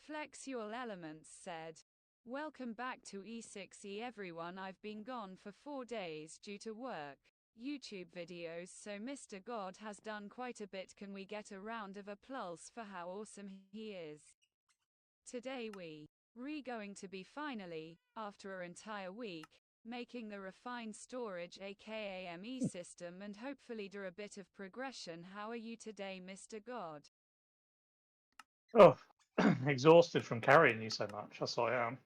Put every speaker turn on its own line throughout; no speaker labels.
Flexual Elements said, "Welcome back to E6E everyone. I've been gone for 4 days due to work, YouTube videos, so Mr. God has done quite a bit. Can we get a round of applause for how awesome he is? Today we're going to be finally, after an entire week, making the refined storage aka ME system and hopefully do a bit of progression. How are you today, Mr. God?"
Oh, exhausted from carrying you so much. That's what I am.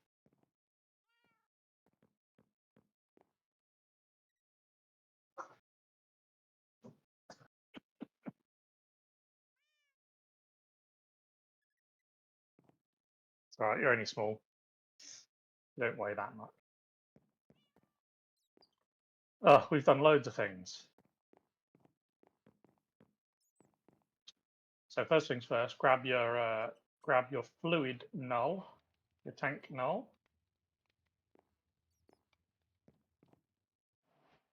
It's alright, you're only small. You don't weigh that much. Oh, we've done loads of things. So first things first, grab your fluid null, your tank null,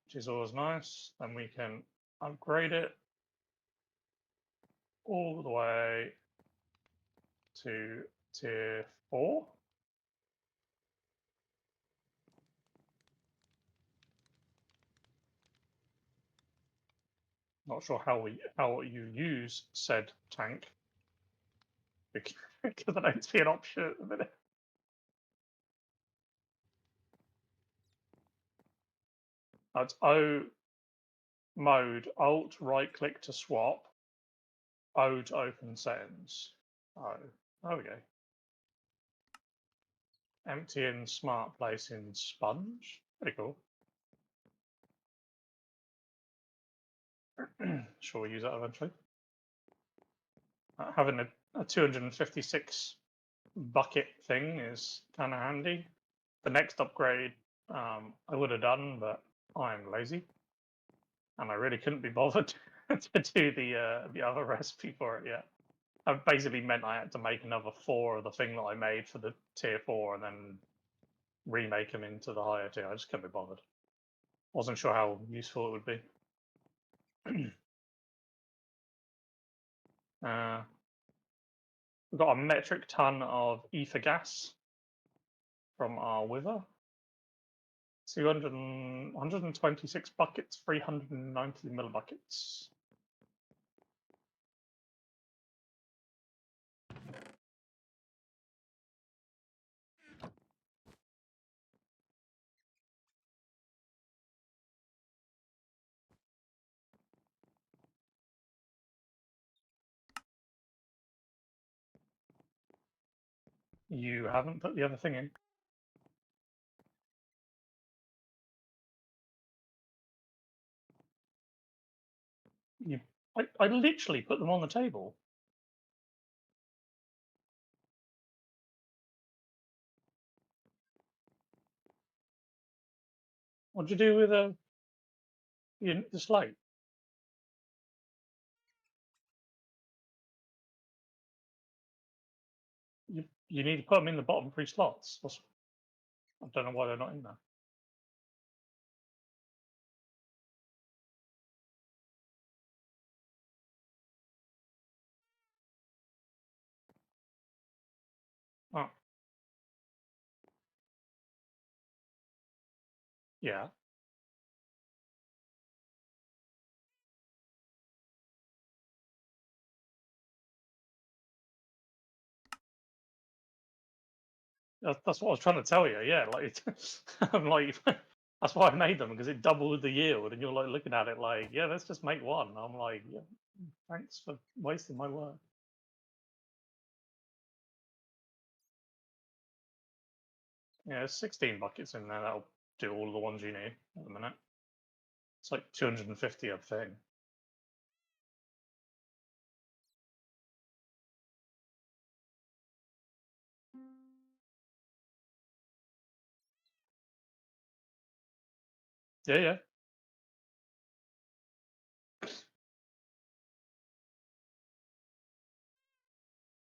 which is always nice. Then we can upgrade it all the way to tier 4. Not sure how you use said tank because I don't see an option at the minute. That's O mode, Alt right click to swap, O to open settings. Oh, there we go. Empty in smart place in sponge. Pretty cool. Sure, we'll use that eventually. Having a 256 bucket thing is kind of handy. The next upgrade I would have done, but I'm lazy, and I really couldn't be bothered to do the other recipe for it yet. I've basically meant I had to make another 4 of the thing that I made for the tier 4 and then remake them into the higher tier. I just couldn't be bothered. Wasn't sure how useful it would be. We've got a metric ton of ether gas from our wither. 126 buckets, 390 millibuckets. You haven't put the other thing in. I literally put them on the table. What'd you do with the slate? You need to put them in the bottom 3 slots. I don't know why they're not in there. Oh. Yeah. That's what I was trying to tell you. Yeah, like I'm like, that's why I made them because it doubled the yield, and you're like looking at it like, yeah, let's just make one. I'm like, yeah, thanks for wasting my work. Yeah, there's 16 buckets in there. That'll do all the ones you need at the minute. It's like 250 a thing. Yeah, yeah.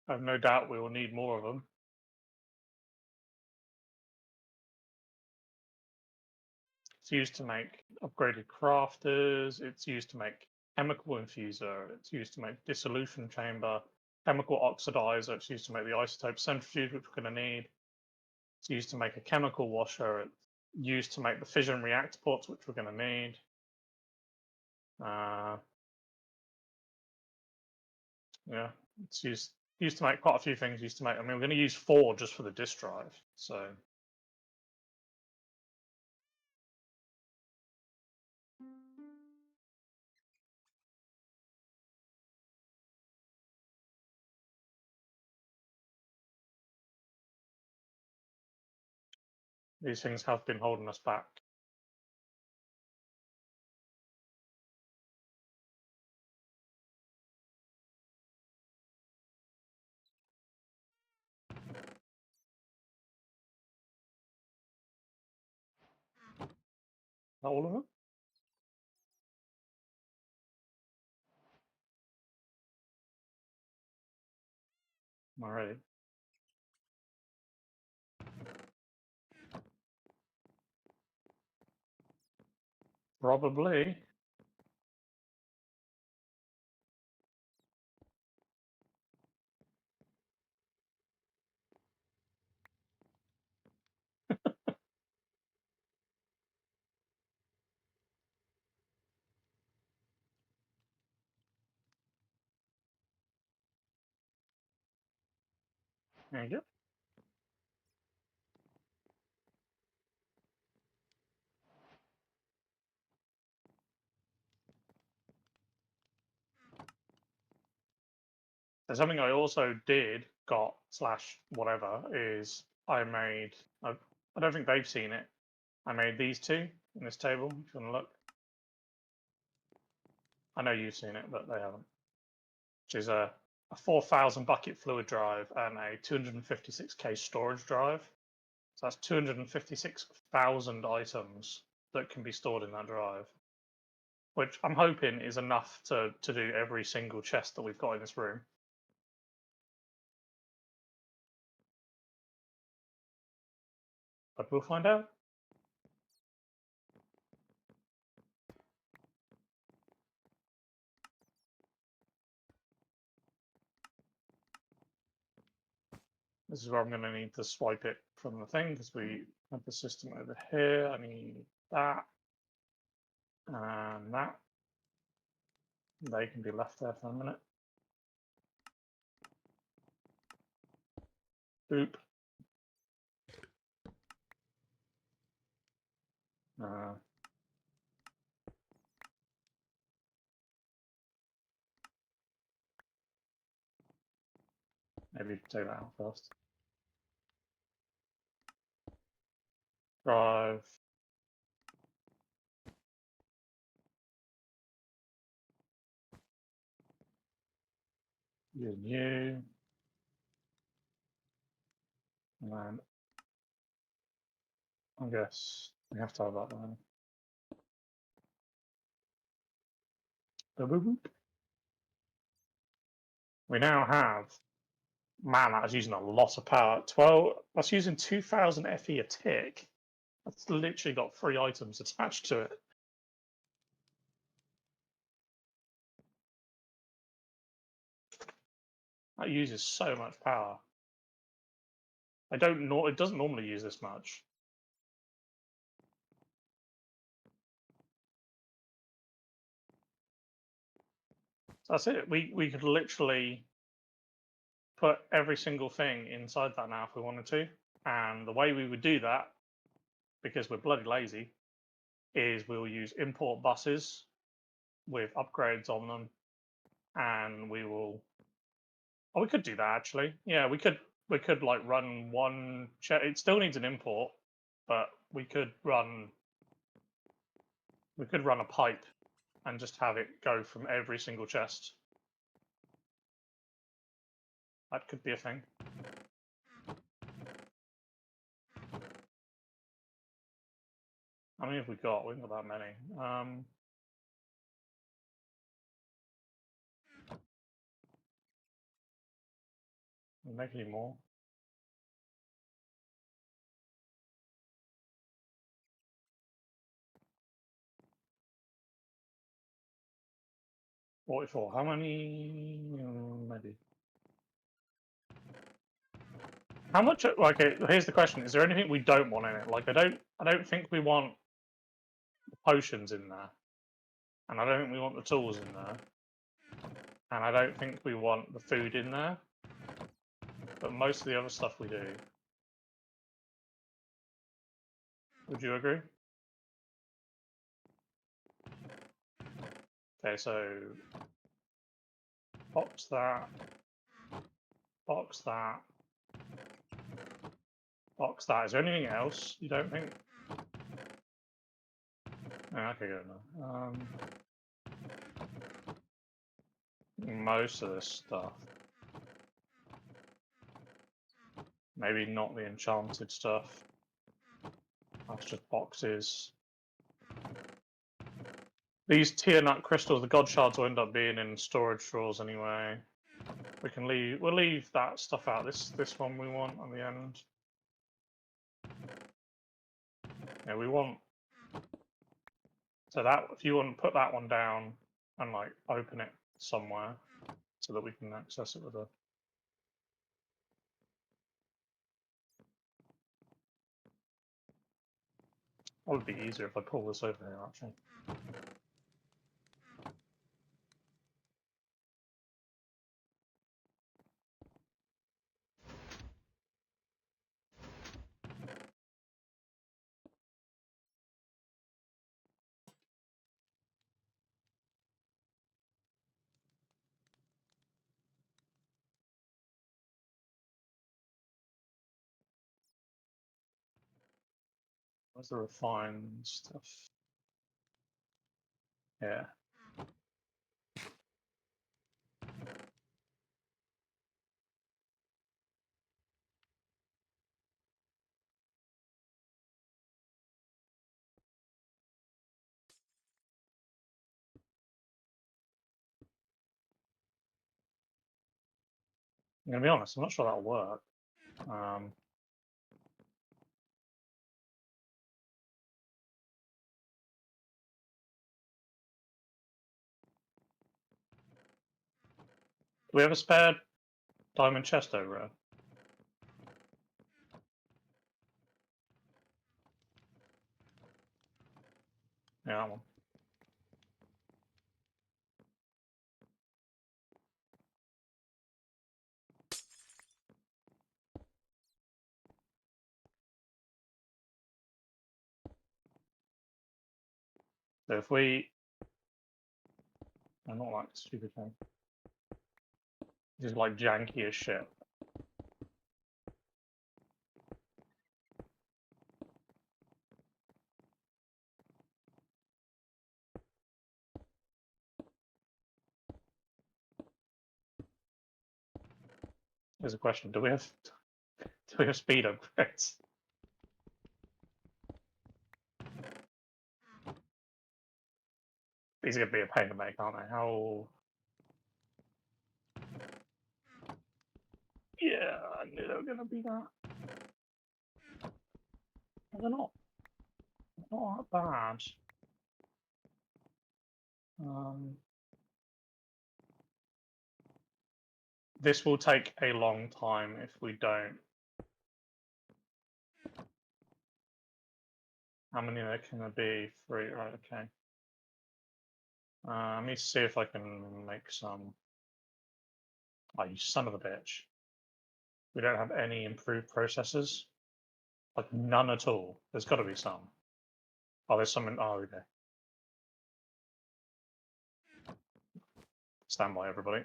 I have no doubt we will need more of them. It's used to make upgraded crafters. It's used to make chemical infuser. It's used to make dissolution chamber. chemical oxidizer. It's used to make the isotope centrifuge, which we're going to need. It's used to make a chemical washer. It's used to make the fission reactor ports, which we're going to need. Yeah, it's used to make quite a few things. Used to make. I mean, we're going to use 4 just for the disk drive. So these things have been holding us back. Not all of them. Am I ready? Probably. There you go. And something I also got / whatever is I don't think they've seen it. I made these 2 in this table. If you want to look, I know you've seen it, but they haven't. Which is a 4,000 bucket fluid drive and a 256K storage drive. So that's 256,000 items that can be stored in that drive, which I'm hoping is enough to do every single chest that we've got in this room. But we'll find out. This is where I'm going to need to swipe it from the thing because we have the system over here. I need that and that. They can be left there for a minute. Boop. Maybe take that out first. Drive. Use new. And then I guess we have to have that one. Boop, boop, boop. We now have, man, that is using a lot of power. 12, that's using 2,000 FE a tick. That's literally got 3 items attached to it. That uses so much power. It doesn't normally use this much. So that's it. We could literally put every single thing inside that now if we wanted to. And the way we would do that, because we're bloody lazy, is we'll use import buses with upgrades on them, and we will. Oh, we could do that actually. Yeah, we could like run one. It still needs an import, but we could run a pipe and just have it go from every single chest. That could be a thing. How many have we got? We haven't got that many. Make any more? How many? Maybe. How much? Okay, here's the question: is there anything we don't want in it? Like, I don't think we want potions in there, and I don't think we want the tools in there, and I don't think we want the food in there. But most of the other stuff we do. Would you agree? Okay, so box that, box that, box that. Is there anything else you don't think? Okay, good enough. Most of this stuff. Maybe not the enchanted stuff. That's just boxes. These tier nut crystals, the god shards will end up being in storage drawers anyway. We can leave. We'll leave that stuff out. This one we want on the end. Yeah, we want. So that if you want to put that one down and like open it somewhere so that we can access it with a. That would be easier if I pull this over here actually. Where's the refined stuff? Yeah. I'm gonna be honest, I'm not sure that'll work. Do we have a spare diamond chest over here? Yeah, that one. So if we, I'm not like stupid thing. This is like janky as shit. Here's a question: do we have speed upgrades? These are gonna be a pain to make, aren't they? How? Yeah, I knew they were gonna be that. They're not that bad. This will take a long time if we don't. How many are there can there be? 3, right, okay. Let me see if I can make some. Oh, you son of a bitch. We don't have any improved processors. Like, none at all. There's got to be some. Oh, there's some in. Oh, okay. Stand by, everybody.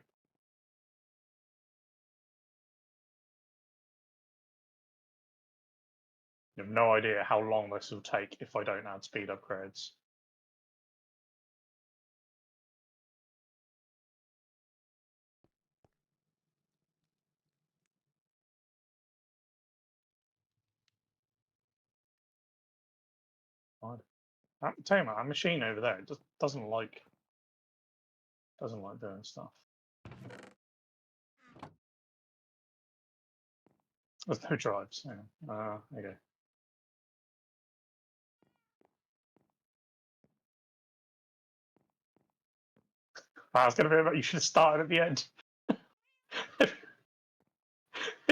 You have no idea how long this will take if I don't add speed upgrades. I'm telling you, that machine over there just doesn't like doing stuff. There's no drives. Yeah. Okay. I was going to be about. You should have started at the end.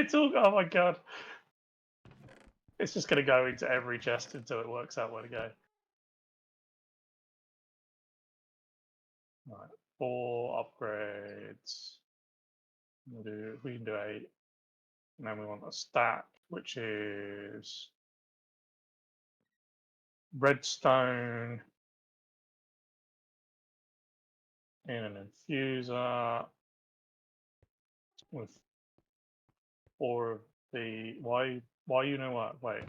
It's all. Oh my god! It's just gonna go into every chest until it works out where to go. Right, 4 upgrades. We can do 8, and then we want a stack, which is redstone in an infuser with 4 of the why you know what? Wait.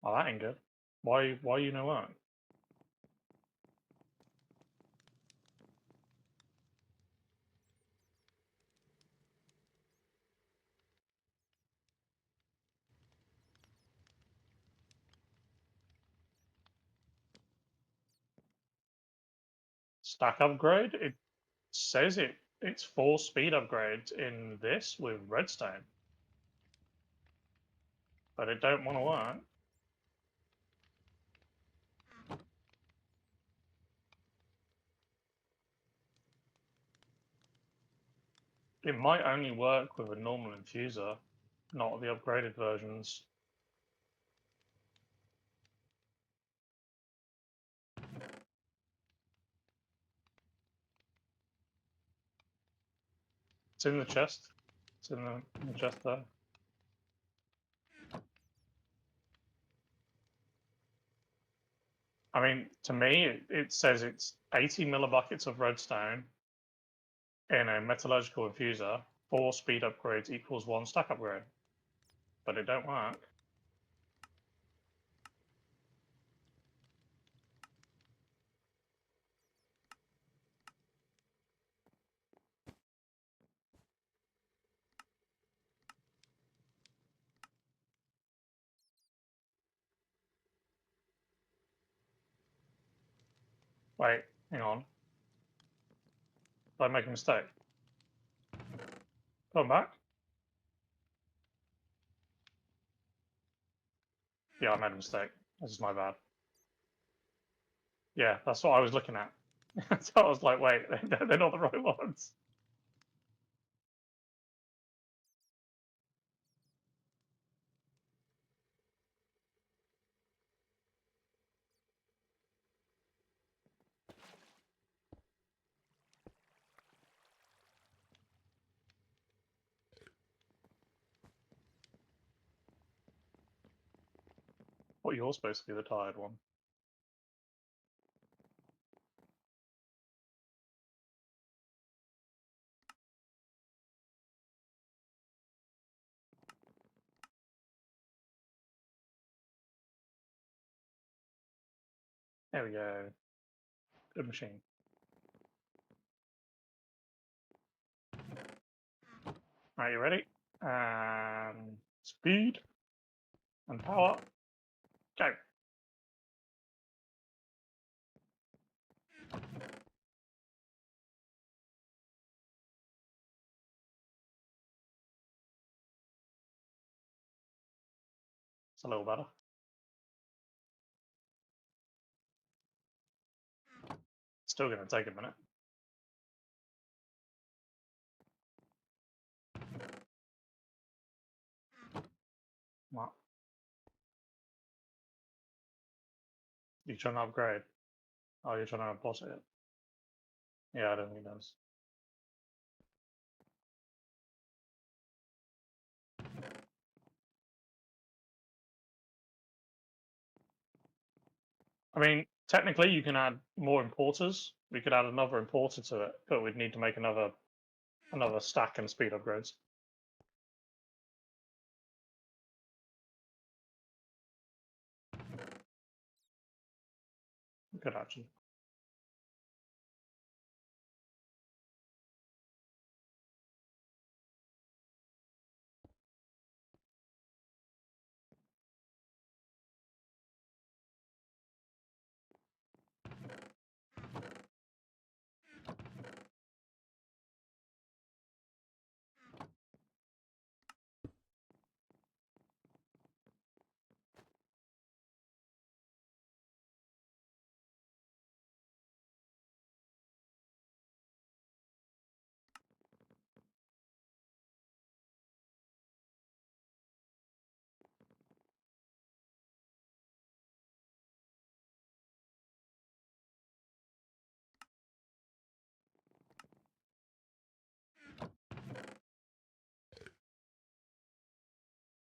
Oh, that ain't good. Why you know what? Stack upgrade? It says it's 4 speed upgrades in this with redstone. But it don't want to work. It might only work with a normal infuser, not the upgraded versions. It's in the chest. It's in the chest there. I mean, to me, it says it's 80 millibuckets of redstone in a metallurgical infuser. 4 speed upgrades equals 1 stack upgrade. But it don't work. Wait, hang on. Did I make a mistake? Come back. Yeah, I made a mistake. This is my bad. Yeah, that's what I was looking at. So I was like, wait, they're not the right ones. Well, you're supposed to be the tired one. There we go. Good machine. Are you ready? And speed and power. Go. It's a little better. Still going to take a minute. What? You trying to upgrade? Oh, you're trying to boss it? Yeah, I don't think it does. I mean, technically, you can add more importers. We could add another importer to it, but we'd need to make another stack and speed upgrades. We could actually.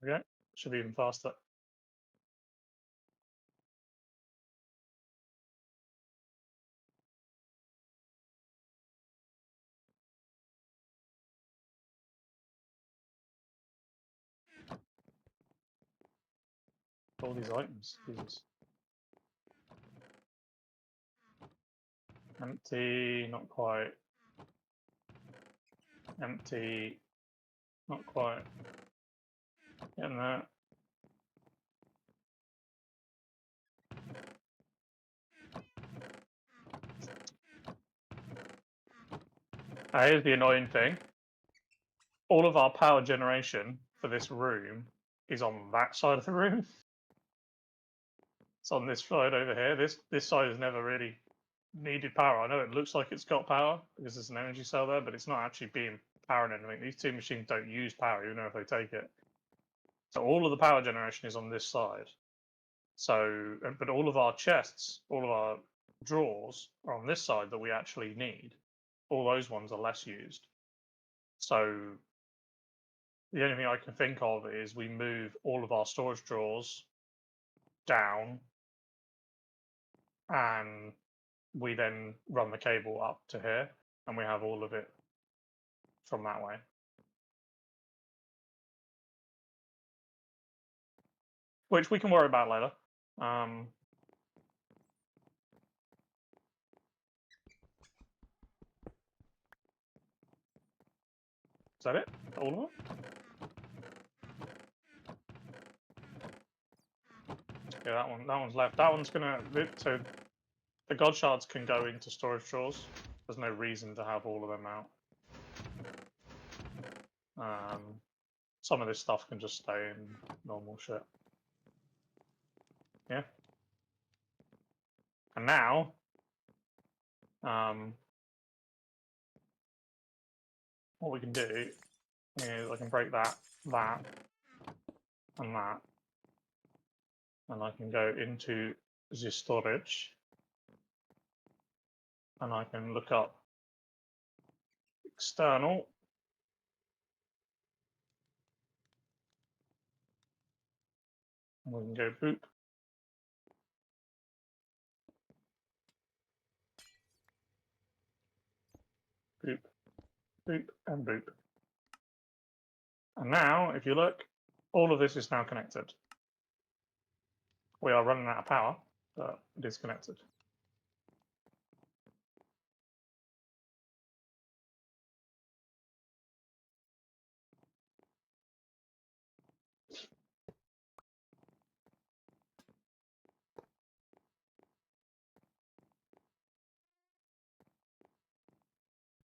Okay, should be even faster. All these items, Jesus. Empty, not quite. Empty, not quite. Getting there. Here's the annoying thing. All of our power generation for this room is on that side of the room. It's on this side over here. This side has never really needed power. I know it looks like it's got power because there's an energy cell there, but it's not actually being powering anything. These two machines don't use power, even if they take it. So all of the power generation is on this side. So, but all of our chests, all of our drawers are on this side that we actually need. All those ones are less used. So the only thing I can think of is we move all of our storage drawers down and we then run the cable up to here and we have all of it from that way. Which we can worry about later. Is that it? All of it? Yeah, that one's left. That one's gonna, so the god shards can go into storage drawers. There's no reason to have all of them out. Some of this stuff can just stay in normal shit. Yeah. And now, what we can do is I can break that, and that. And I can go into the storage and I can look up external. And we can go boop. Boop, boop, and boop. And now, if you look, all of this is now connected. We are running out of power, but it is connected.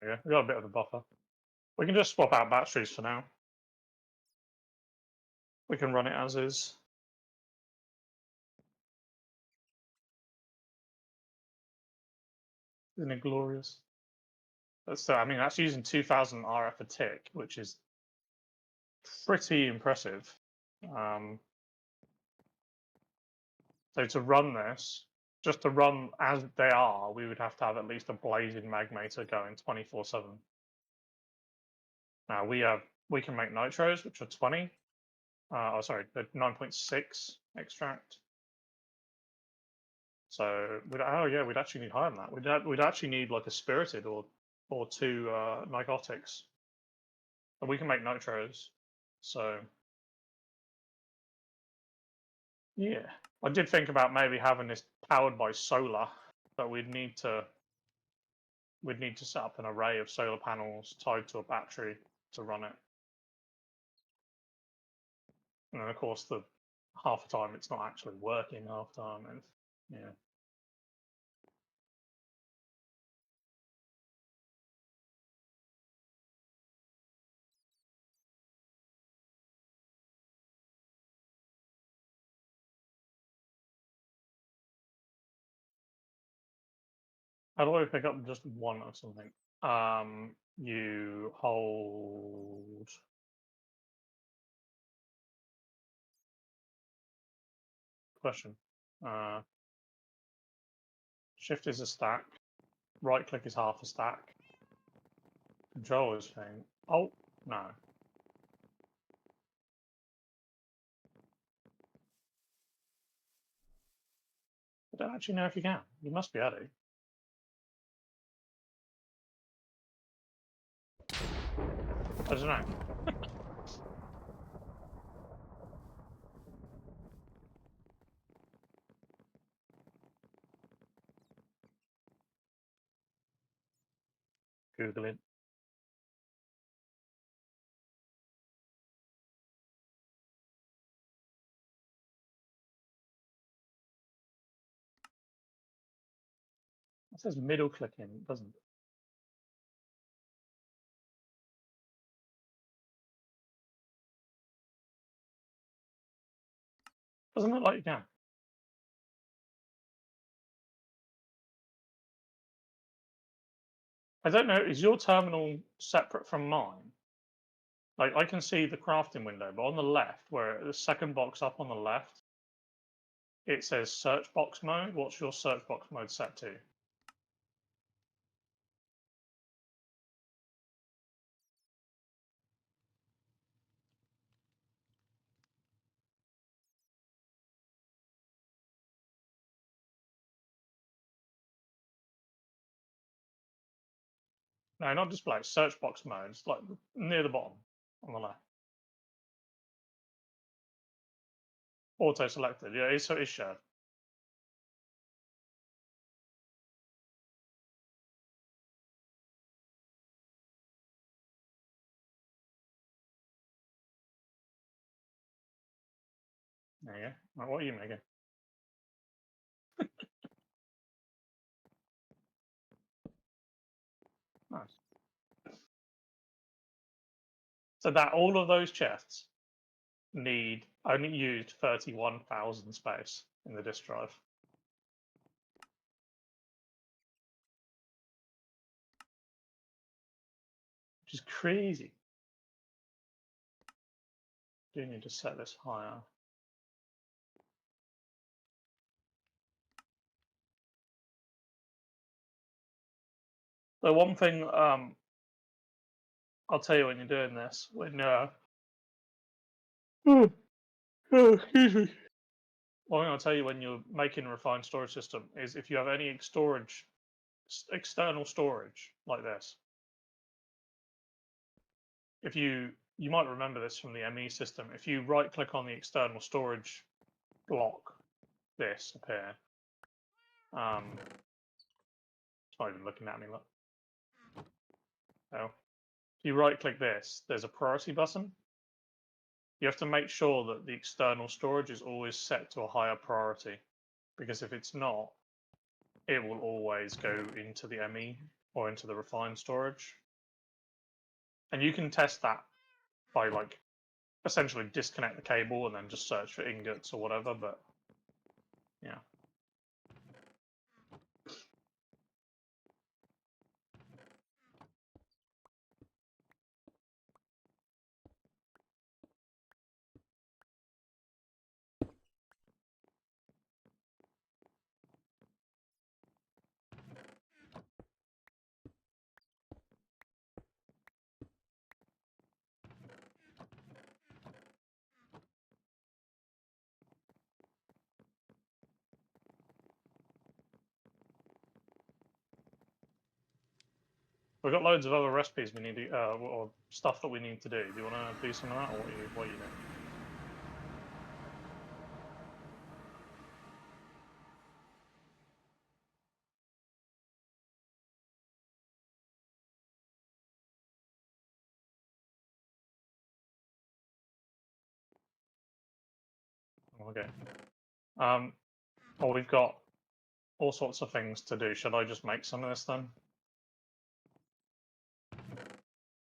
Yeah, we got a bit of a buffer. We can just swap out batteries for now. We can run it as is. Isn't it glorious? So, I mean, that's using 2000 RF a tick, which is pretty impressive. So to run this, just to run as they are, we would have to have at least a blazing magmator going 24/7. Now we can make nitros, which are 20. Oh, sorry, the 9.6 extract. So we'd actually need higher than that. We'd actually need like a spirited or two nicotics. And we can make nitros. So yeah, I did think about maybe having this powered by solar, but we'd need to set up an array of solar panels tied to a battery to run it. And then of course the half the time it's not actually working half the time, and yeah. How do I pick up just one or something? You hold. Question. Shift is a stack. Right click is half a stack. Control is thing. Oh no. I don't actually know if you can. You must be able to. I don't know. Google it. It says middle clicking, doesn't it? Doesn't look like you can. I don't know, is your terminal separate from mine? Like, I can see the crafting window, but on the left, where the second box up on the left, it says search box mode. What's your search box mode set to? No, not display, search box mode. It's like near the bottom on the left. Auto selected, yeah, it's shared. There you go. Right, what are you making? Nice. So that all of those chests need only used 31,000 space in the disk drive. Which is crazy. Do need to set this higher. So one thing I'll tell you when you're doing this, when excuse me. One thing I'll tell you when you're making a refined storage system is if you have any external storage like this, if you might remember this from the ME system, if you right click on the external storage block, this up here, it's not even looking at me, look. Oh. If you right click this, there's a priority button. You have to make sure that the external storage is always set to a higher priority, because if it's not, it will always go into the ME or into the refined storage. And you can test that by like essentially disconnect the cable and then just search for ingots or whatever, but yeah. We've got loads of other recipes we need to, or stuff that we need to do. Do you want to do some of that, or what are you doing? Okay. Well, we've got all sorts of things to do. Should I just make some of this then?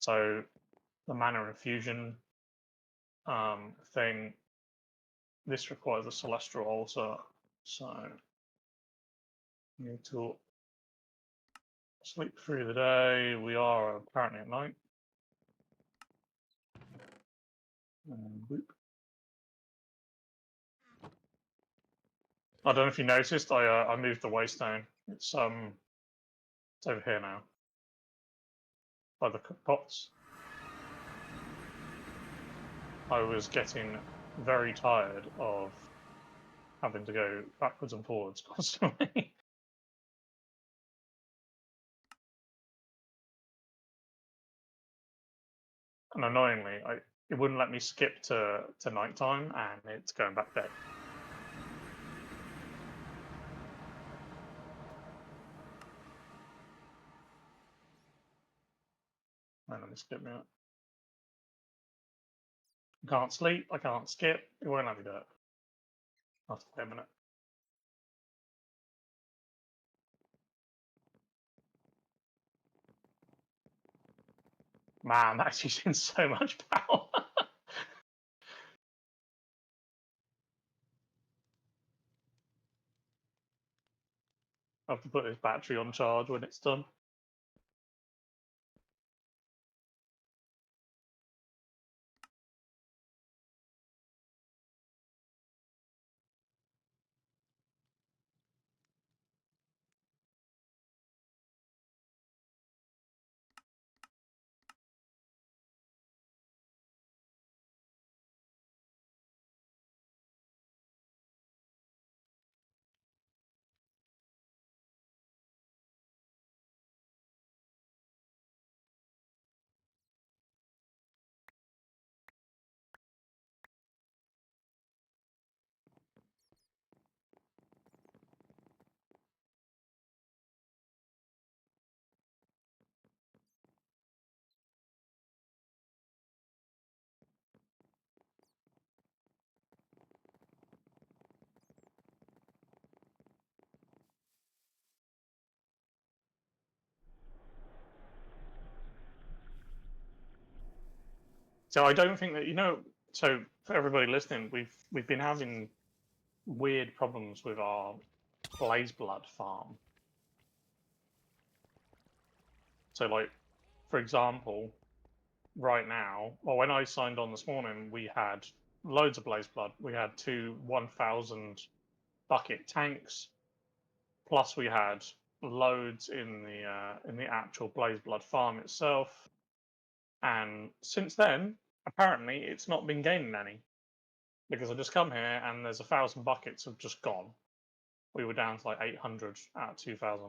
So the mana infusion thing, this requires a celestial altar, so you need to sleep through the day. We are apparently at night. And whoop. I don't know if you noticed, I moved the waste down. It's over here now, by the cook pots. I was getting very tired of having to go backwards and forwards constantly. And annoyingly, it wouldn't let me skip to nighttime, and it's going back dead. And let me skip me. I can't sleep. I can't skip. It won't let me do it. I'll have to wait a minute. Man, that's using so much power. I have to put this battery on charge when it's done. So I don't think that So for everybody listening, we've been having weird problems with our blaze blood farm. So like, for example, right now, well, when I signed on this morning, we had loads of blaze blood. We had 2 1,000 bucket tanks, plus we had loads in the actual blaze blood farm itself. And since then, apparently, it's not been gaining any, because I just come here and there's 1,000 buckets have just gone. We were down to like 800 out of 2,000.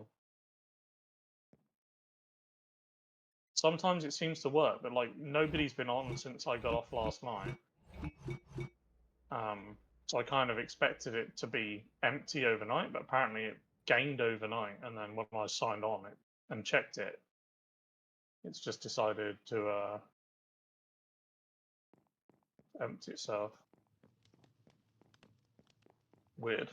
Sometimes it seems to work, but like nobody's been on since I got off last night. So I kind of expected it to be empty overnight, but apparently it gained overnight. And then when I signed on it and checked it, it's just decided to empty itself. Weird.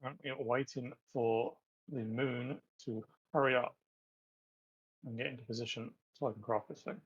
I'm waiting for the moon to hurry up and get into position so I can craft this thing.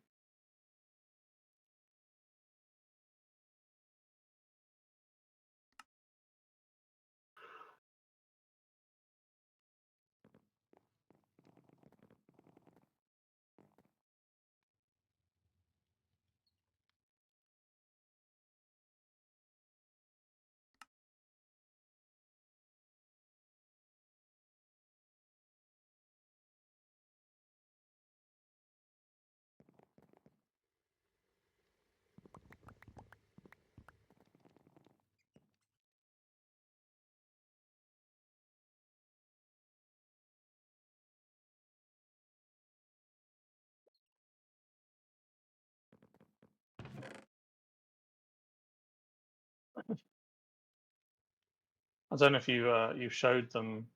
I don't know if you showed them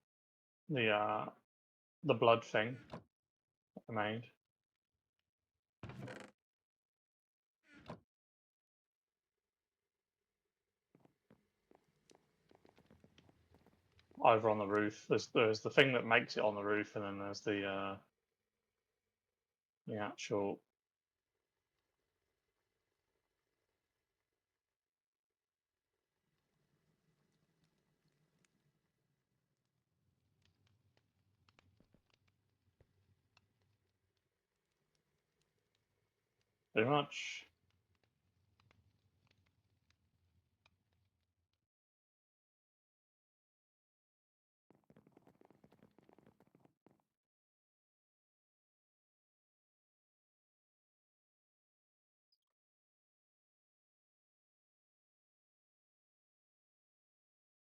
the blood thing that I made. Over on the roof. There's the thing that makes it on the roof, and then there's the actual. Pretty much.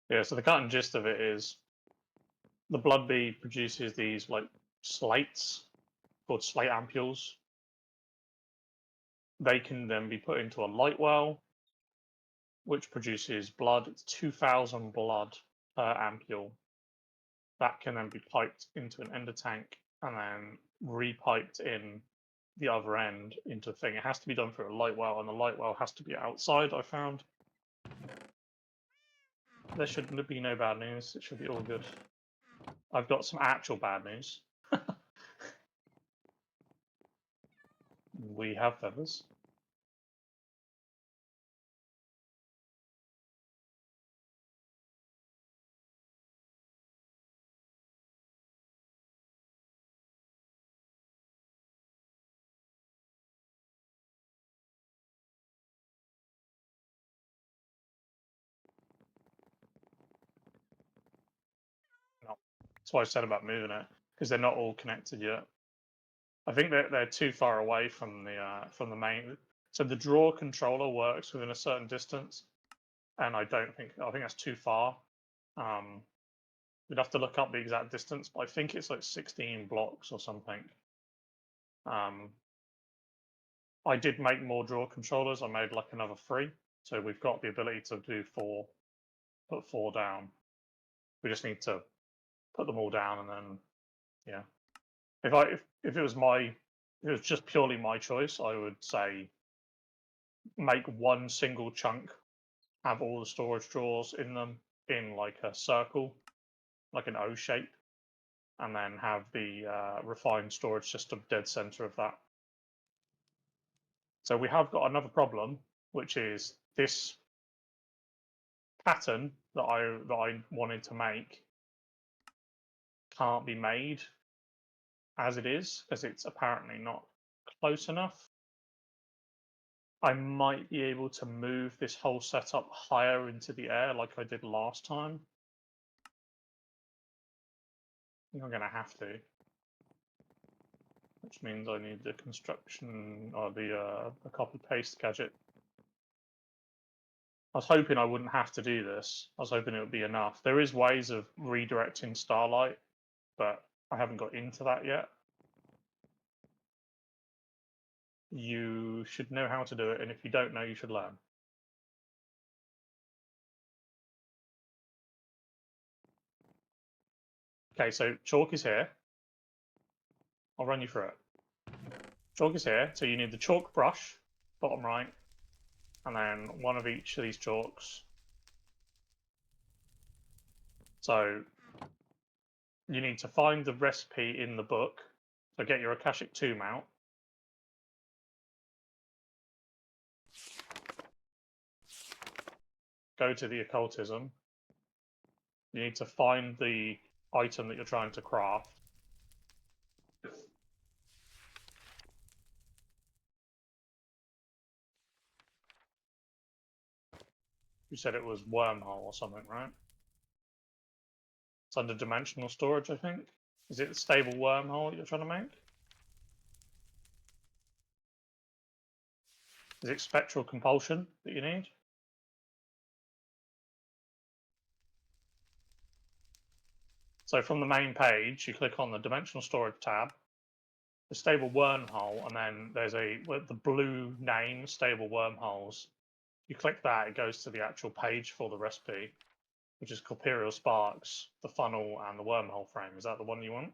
Yeah, so the cut and gist of it is the blood bee produces these like slates called slate ampules. They can then be put into a light well, which produces blood. It's 2,000 blood per ampule. That can then be piped into an ender tank and then repiped in the other end into a thing. It has to be done through a light well, and the light well has to be outside, I found. There should be no bad news. It should be all good. I've got some actual bad news. We have feathers. No. That's what I said about moving it, because they're not all connected yet. I think they're too far away from the main. So the draw controller works within a certain distance, and I think that's too far. We'd have to look up the exact distance, but I think it's like 16 blocks or something. I did make more draw controllers. I made like another 3, so we've got the ability to do 4, put 4 down. We just need to put them all down, and then yeah. If it was just purely my choice, I would say make one single chunk, have all the storage drawers in them in like a circle, like an O shape, and then have the refined storage system dead center of that. So we have got another problem, which is this pattern that I wanted to make can't be made as it is, because it's apparently not close enough. I might be able to move this whole setup higher into the air like I did last time. I think I'm going to have to. Which means I need the construction or the copy paste gadget. I was hoping I wouldn't have to do this. I was hoping it would be enough. There is ways of redirecting starlight, but I haven't got into that yet. You should know how to do it, and if you don't know, you should learn. Okay, so chalk is here. I'll run you through it. Chalk is here, so you need the chalk brush, bottom right, and then one of each of these chalks. So you need to find the recipe in the book. So get your Akashic Tomb out. Go to the occultism. You need to find the item that you're trying to craft. You said it was wormhole or something, right? It's under dimensional storage, I think. Is it a stable wormhole you're trying to make? Is it spectral compulsion that you need? So from the main page, you click on the dimensional storage tab, the stable wormhole, and then there's the blue name, stable wormholes. You click that, it goes to the actual page for the recipe, which is corporeal sparks, the funnel, and the wormhole frame. Is that the one you want?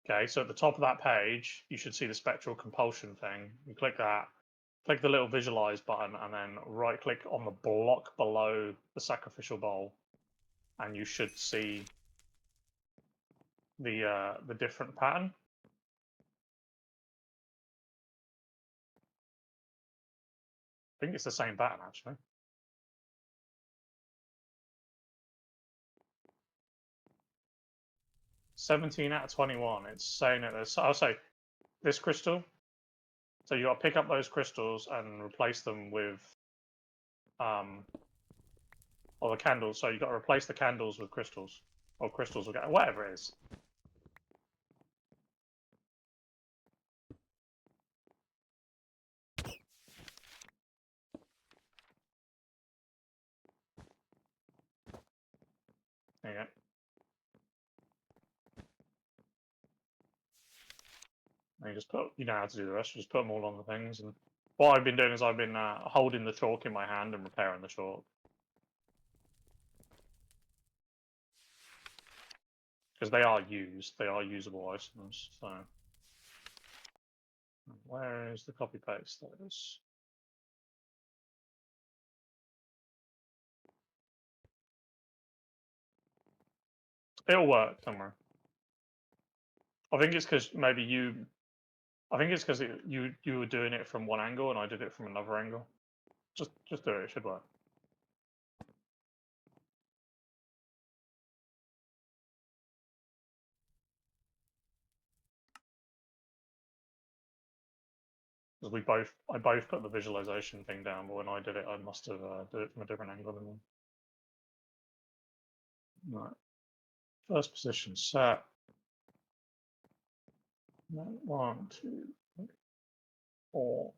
Okay, so at the top of that page, you should see the spectral compulsion thing. You click that, click the little visualize button, and then right click on the block below the sacrificial bowl, and you should see the different pattern. I think it's the same pattern actually. 17 out of 21. It's saying that there's, I'll say this crystal. So you got to pick up those crystals and replace them with, or the candles. So you got to replace the candles with crystals, or crystals will get whatever it is. There you go. And you just put, you know how to do the rest. You just put them all on the things. And what I've been doing is I've been holding the chalk in my hand and repairing the chalk. Because they are used, they are usable items. So, where is the copy paste? There it is. It'll work, don't worry. I think it's because maybe you. I think it's because you were doing it from one angle and I did it from another angle. Just do it. It should work. Because I both put the visualization thing down, but when I did it, I must have did it from a different angle than one. Right. First position set. 1, 2, 3, 4.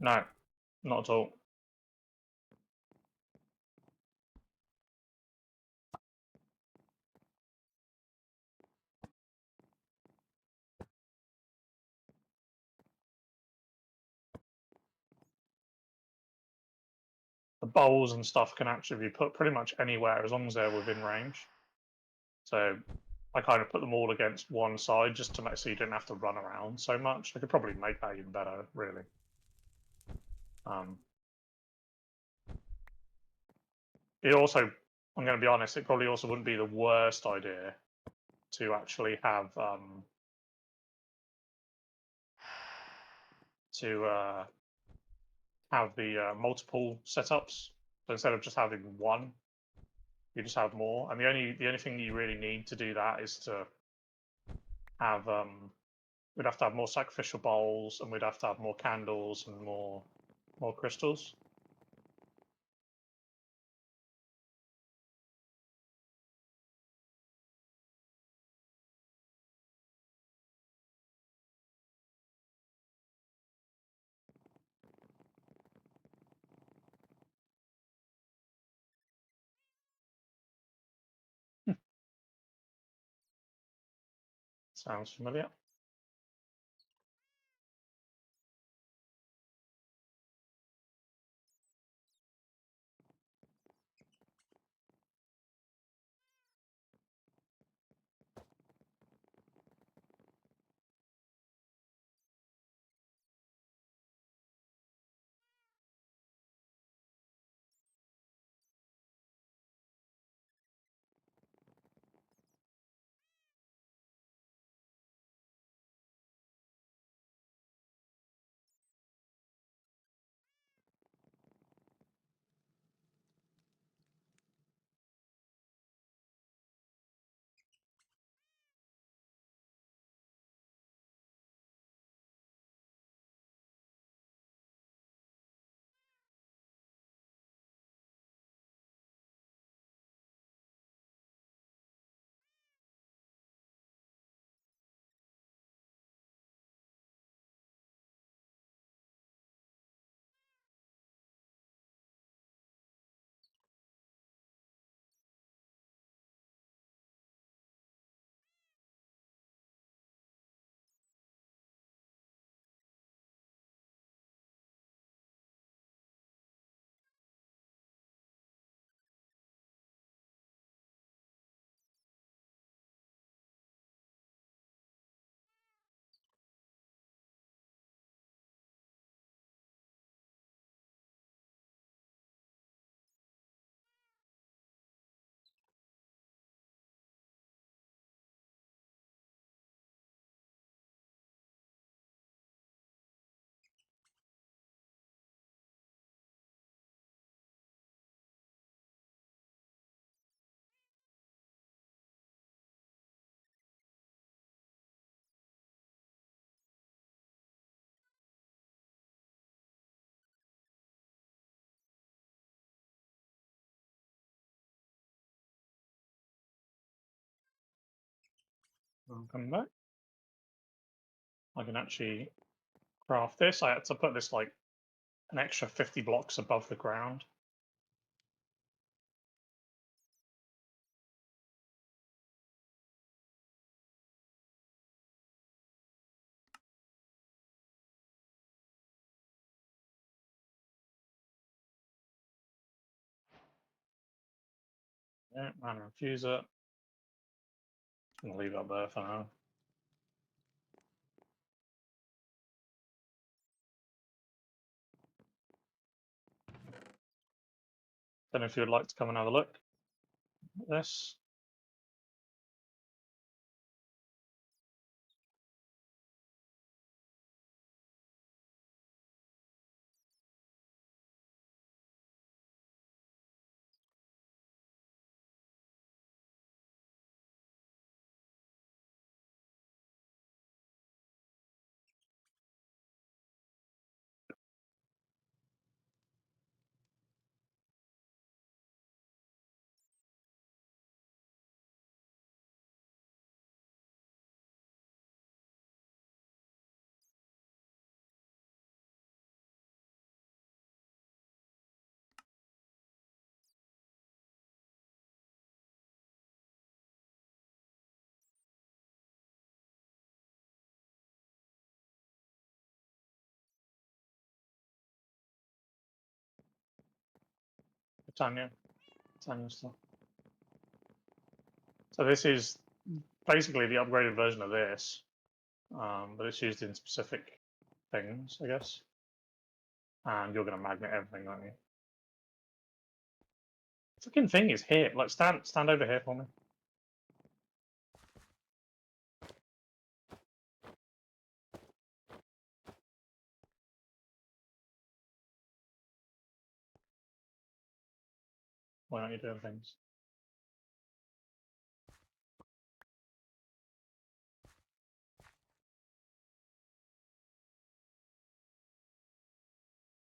No, not at all. The bowls and stuff can actually be put pretty much anywhere as long as they're within range. So I kind of put them all against one side just to make so you didn't have to run around so much. I could probably make that even better, really. It also, I'm going to be honest, it probably also wouldn't be the worst idea to actually have the multiple setups. So instead of just having one, you just have more. And the only thing you really need to do that is to have we'd have to have more sacrificial bowls, and we'd have to have more candles and more crystals. Sounds familiar. Welcome back. I can actually craft this. I had to put this like an extra 50 blocks above the ground. Yeah, mana infuser. I'm gonna leave it up there for now. Don't know if you would like to come and have a look at this. Tanya stuff. So this is basically the upgraded version of this, but it's used in specific things, I guess. And you're going to magnet everything, aren't you? The fucking thing is here. Like, stand over here for me. Why aren't you doing things?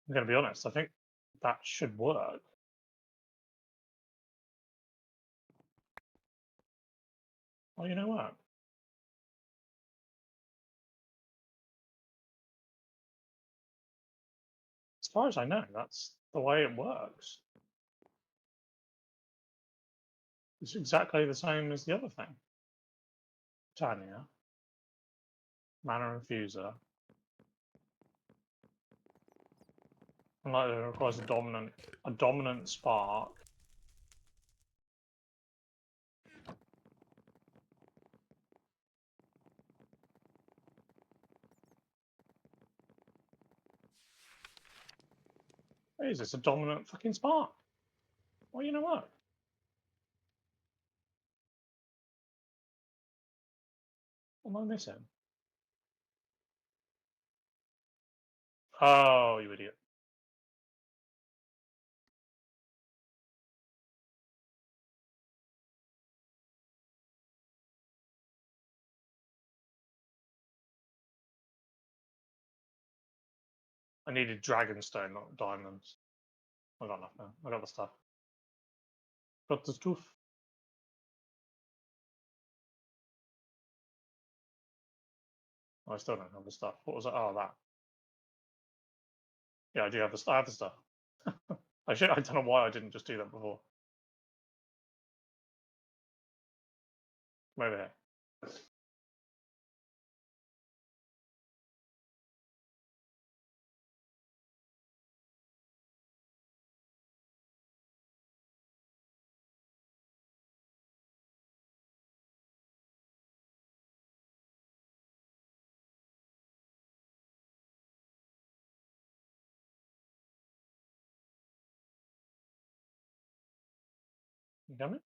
I'm going to be honest. I think that should work. Oh, you know what? As far as I know, that's the way it works. It's exactly the same as the other thing. Tanya, mana infuser. Unlike it requires a dominant spark. What is this? A dominant fucking spark? Well, you know what? What am I missing? Oh, you idiot. I needed dragonstone, not diamonds. I got enough now. I got the stuff. Got the stuff. I still don't have the stuff. What was it? Oh, that. Yeah, I do have the stuff. I have the stuff. I don't know why I didn't just do that before. Come over here. You coming?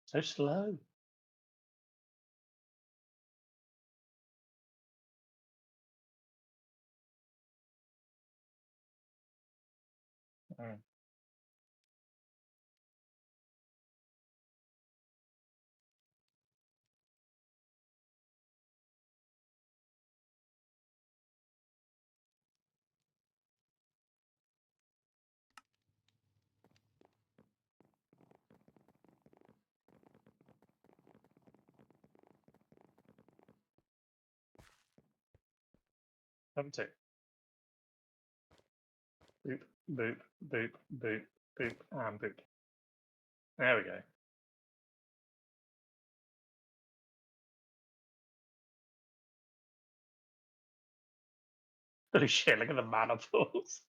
So slow. Mm. Empty. Boop, boop, boop, boop, boop, and boop. There we go. Holy shit, look at the mana pools.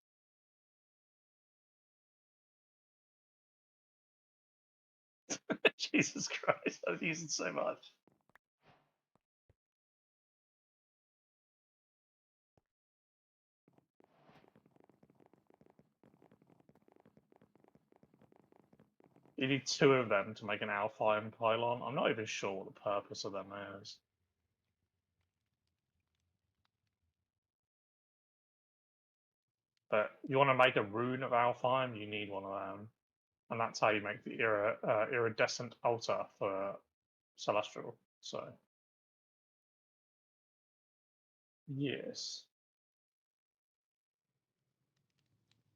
Jesus Christ, I've used it so much. You need 2 of them to make an Alfheim pylon. I'm not even sure what the purpose of them is. But you want to make a rune of Alfheim, you need one of them. And that's how you make the iridescent altar for Celestial. So, yes.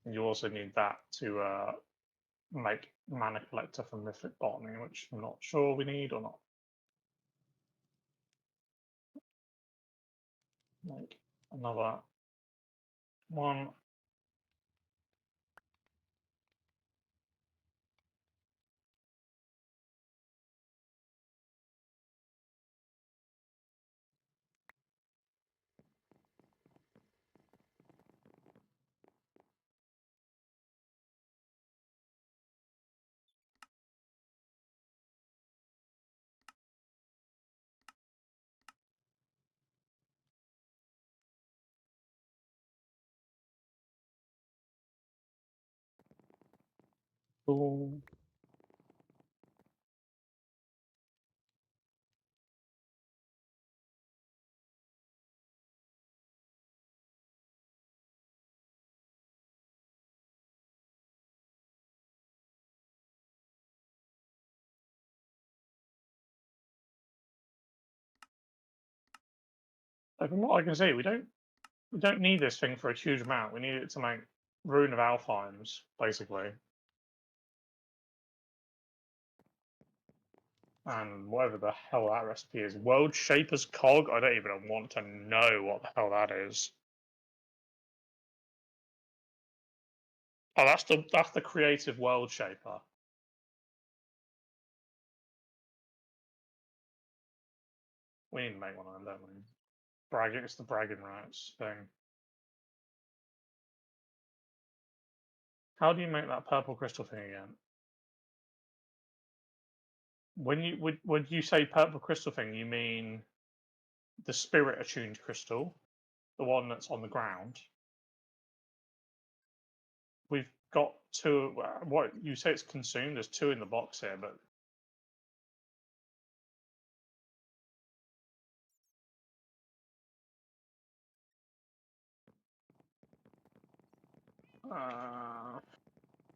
And you also need that to make Mana Collector for Mythic Botany, which I'm not sure we need or not. Make another one. Cool. From what I can see, we don't need this thing for a huge amount. We need it to make Rune of Alfheims, basically. And whatever the hell that recipe is. World Shaper's Cog? I don't even want to know what the hell that is. Oh, that's the creative World Shaper. We need to make one of them, don't we? It's the bragging rights thing. How do you make that purple crystal thing again? When you say purple crystal thing, you mean the spirit attuned crystal, the one that's on the ground. We've got 2. What you say it's consumed? There's 2 in the box here, but I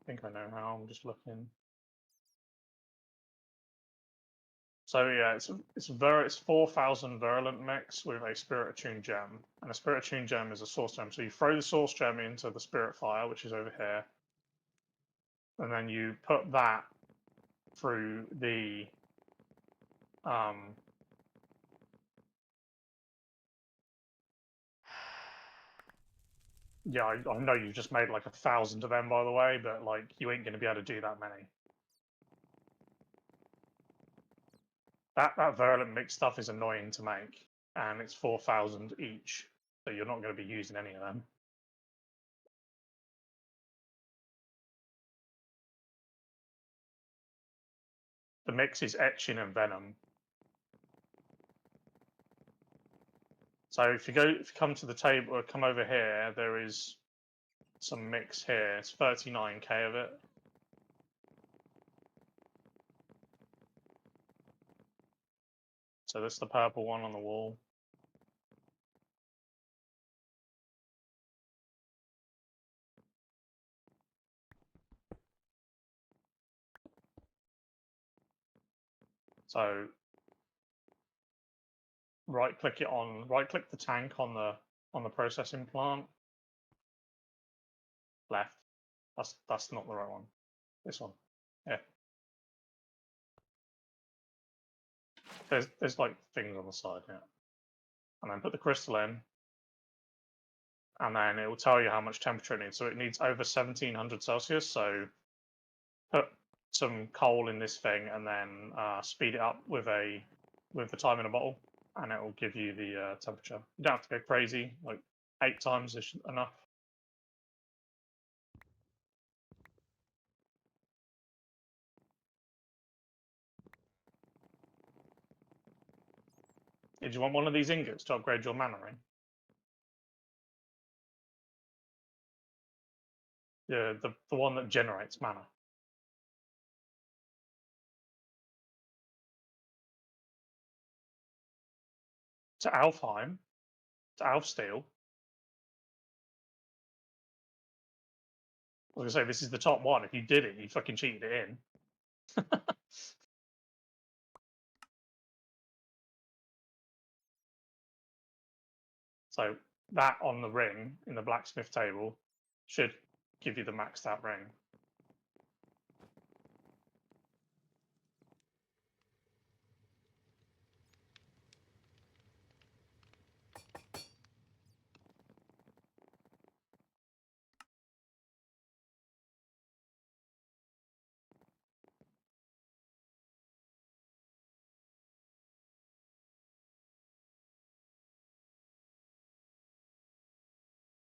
think I know how. I'm just looking. So yeah, it's 4,000 virulent mix with a spirit attuned gem, and a spirit attuned gem is a source gem. So you throw the source gem into the spirit fire, which is over here, and then you put that through the yeah, I know you just made like 1,000 of them, by the way, but like you ain't going to be able to do that many. That virulent mix stuff is annoying to make, and it's 4,000 each, so you're not going to be using any of them. The mix is etching and venom. So if you come to the table or come over here, there is some mix here. It's 39k of it. So that's the purple one on the wall. So right click the tank on the processing plant. Left. That's not the right one. This one. Yeah. There's like things on the side, yeah. And then put the crystal in. and then it will tell you how much temperature it needs. So it needs over 1700 Celsius. So put some coal in this thing, and then speed it up with the time in a bottle, and it will give you the temperature. You don't have to go crazy. Like 8 times is enough. Did you want one of these ingots to upgrade your mana ring? Yeah, the one that generates mana. To Alfheim, to Alfsteel. I was gonna say this is the top one. If you did it, you fucking cheated it in. So that on the ring in the blacksmith table should give you the maxed out ring.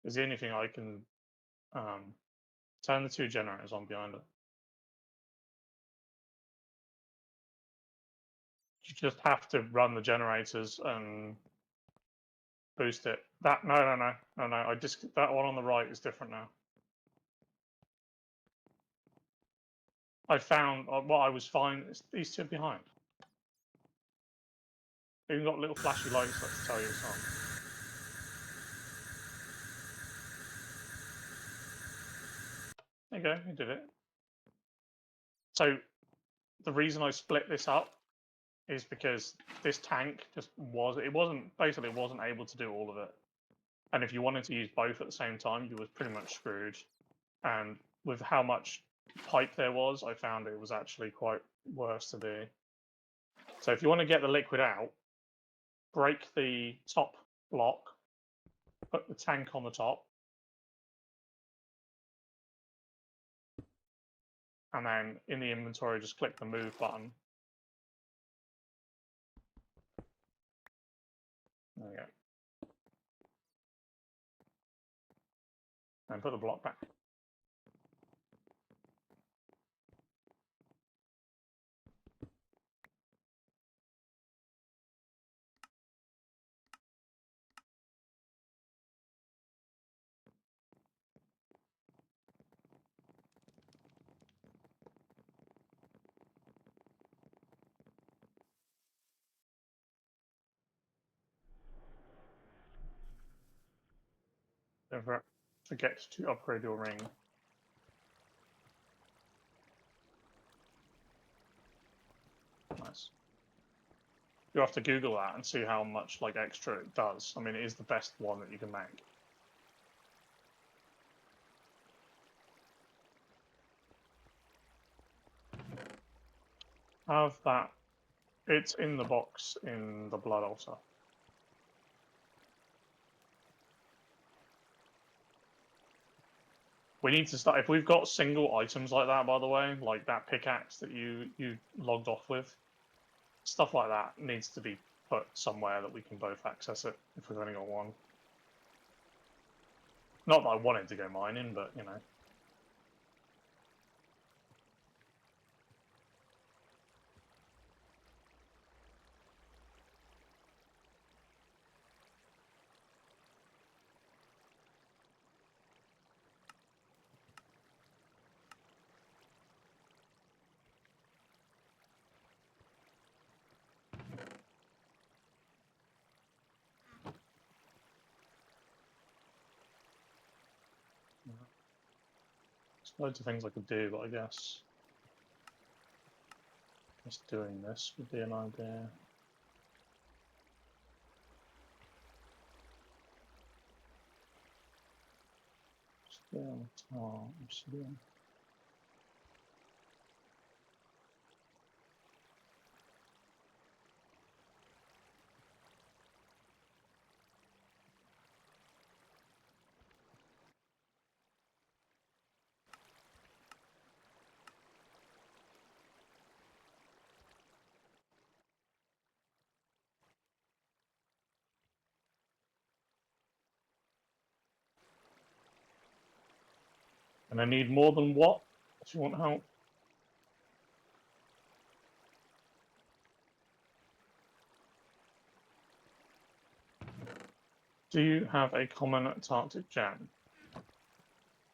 Is the only thing I can turn the 2 generators on behind it. You just have to run the generators and boost it. No. That one on the right is different now. I found what I was fine. Is these 2 behind. They've got little flashy lights that tell you it's on. There you go. You did it. So the reason I split this up is because this tank wasn't able to do all of it. And if you wanted to use both at the same time, you was pretty much screwed. And with how much pipe there was, I found it was actually quite worse to do. So if you want to get the liquid out, break the top block, put the tank on the top, and then in the inventory, just click the move button. There we go. And put the block back. Don't forget to upgrade your ring. Nice. You have to Google that and see how much like extra it does. I mean, it is the best one that you can make. Have that. It's in the box in the blood altar. We need to start. If we've got single items like that, by the way, like that pickaxe that you logged off with, stuff like that needs to be put somewhere that we can both access it if we've only got one. Not that I wanted to go mining, but you know. There's loads of things I could do, but I guess just doing this would be an idea. Still, obsidian. And I need more than what? Do you want help? Do you have a common Antarctic gem?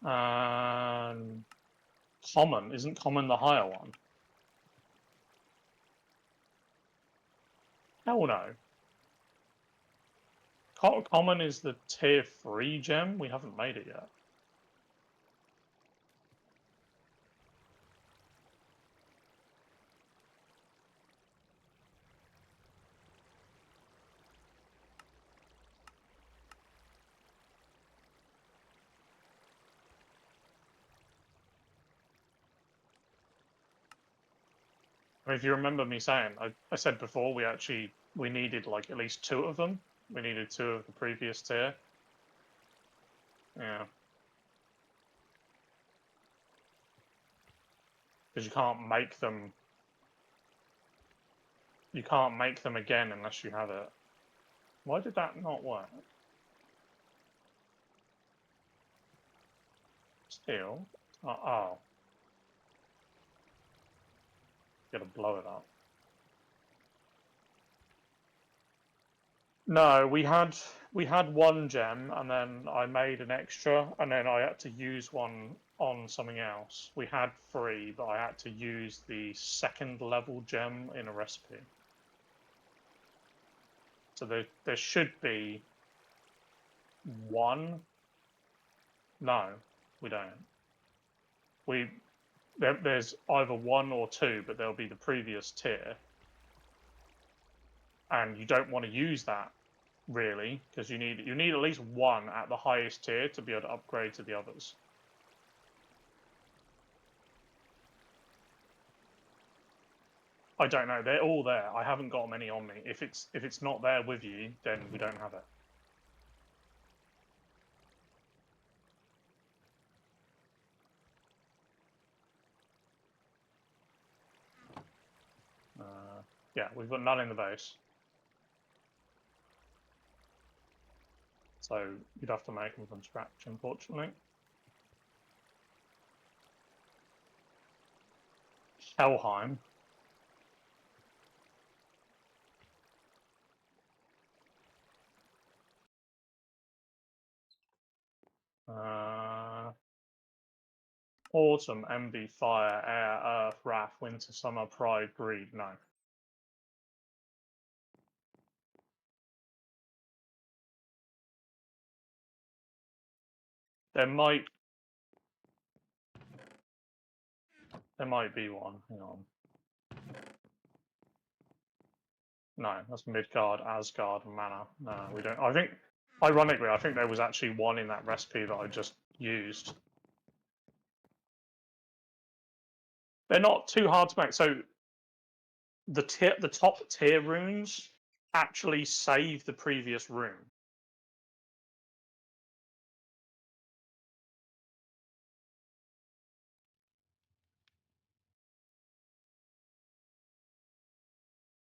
Common. Isn't common the higher one? Hell no. Common is the tier 3 gem. We haven't made it yet. I mean, if you remember me saying, I said before we needed like at least 2 of them. We needed 2 of the previous tier. Yeah. Because you can't make them. You can't make them again unless you have it. Why did that not work? Steel? Oh. Gotta blow it up. No, we had 1 gem, and then I made an extra, and then I had to use one on something else. We had 3, but I had to use the 2nd level gem in a recipe. So there should be 1. No, we don't. There's either 1 or 2, but there'll be the previous tier, and you don't want to use that really, because you need at least 1 at the highest tier to be able to upgrade to the others. I don't know. They're all there. I haven't got many on me. If it's not there with you, then we don't have it. Yeah, we've got none in the base. So you'd have to make them from scratch, unfortunately. Helheim. Autumn, MB, Fire, Air, Earth, Wrath, Winter, Summer, Pride, Greed. No. There might be one. Hang on. No, that's Midgard, Asgard, and Mana. No, we don't. I think, ironically, I think there was actually one in that recipe that I just used. They're not too hard to make. So the top tier runes actually save the previous rune.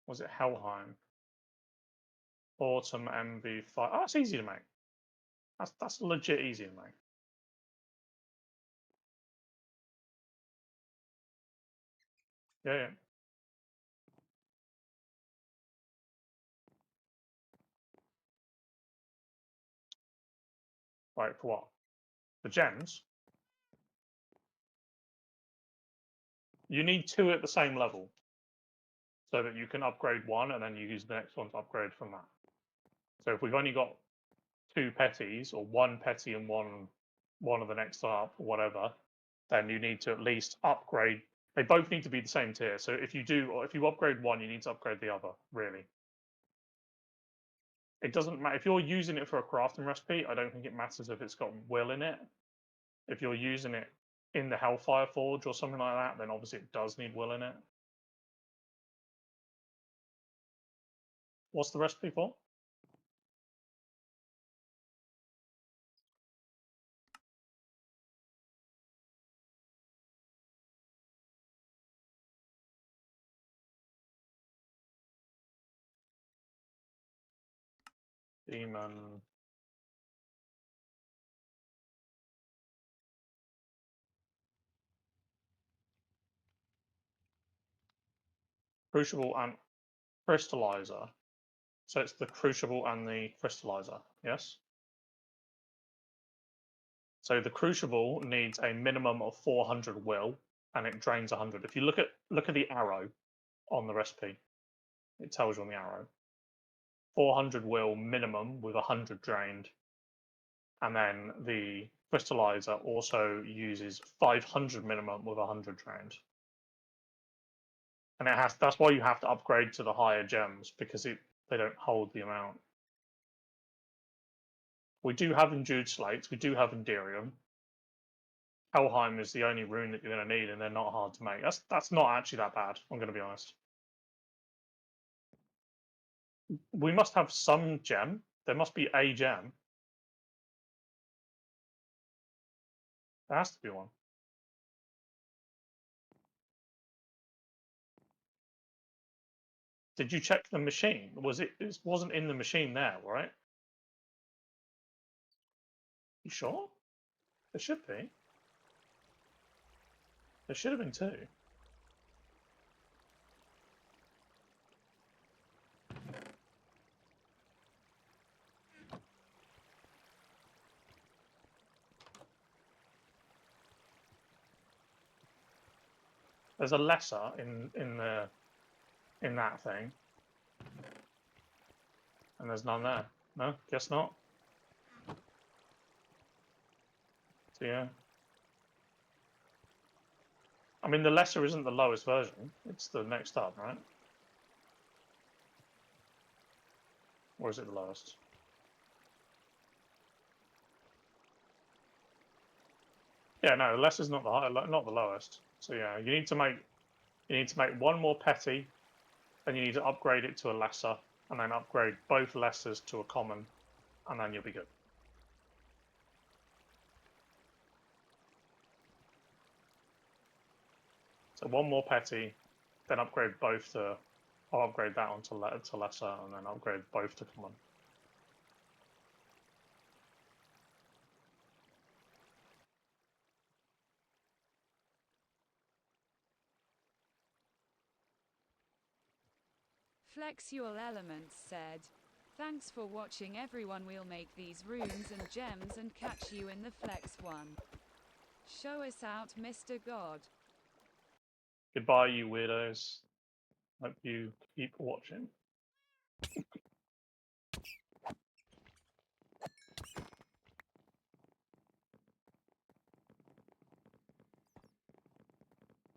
Was it Helheim? Autumn MV5. Oh, that's easy to make. That's legit easy to make. Yeah, yeah. Right, for what? The gems? You need 2 at the same level, so that you can upgrade 1 and then you use the next one to upgrade from that. So if we've only got 2 petties, or 1 petty and one of the next up, or whatever, then you need to at least upgrade. They both need to be the same tier. So if you upgrade 1, you need to upgrade the other, really. It doesn't matter. If you're using it for a crafting recipe, I don't think it matters if it's got will in it. If you're using it in the Hellfire Forge or something like that, then obviously it does need will in it. What's the recipe for? Demon. Crucible and crystallizer. So it's the crucible and the crystallizer, yes? So the crucible needs a minimum of 400 will, and it drains 100. If you look at the arrow on the recipe, it tells you on the arrow. 400 will minimum with 100 drained. And then the crystallizer also uses 500 minimum with 100 drained. And that's why you have to upgrade to the higher gems, because they don't hold the amount. We do have endued slates, we do have enderium. Helheim is the only rune that you're going to need, and they're not hard to make. That's not actually that bad, I'm going to be honest. We must have some gem. There must be a gem. There has to be one. Did you check the machine? It wasn't in the machine there, right? You sure? There should be. There should have been two. There's a lesser in that thing, and there's none there. No, guess not. So yeah. I mean, the lesser isn't the lowest version. It's the next up, right? Or is it the lowest? Yeah, no, the lesser's not not the lowest. So yeah, you need to make one more petty, then you need to upgrade it to a lesser, and then upgrade both lessers to a common, and then you'll be good. So one more petty, then upgrade both to. I'll upgrade that onto lesser, and then upgrade both to common.
Flexual Elements said, "Thanks for watching everyone, we'll make these runes and gems and catch you in the Flex one. Show us out, Mr. God."
Goodbye, you weirdos. Hope you keep watching.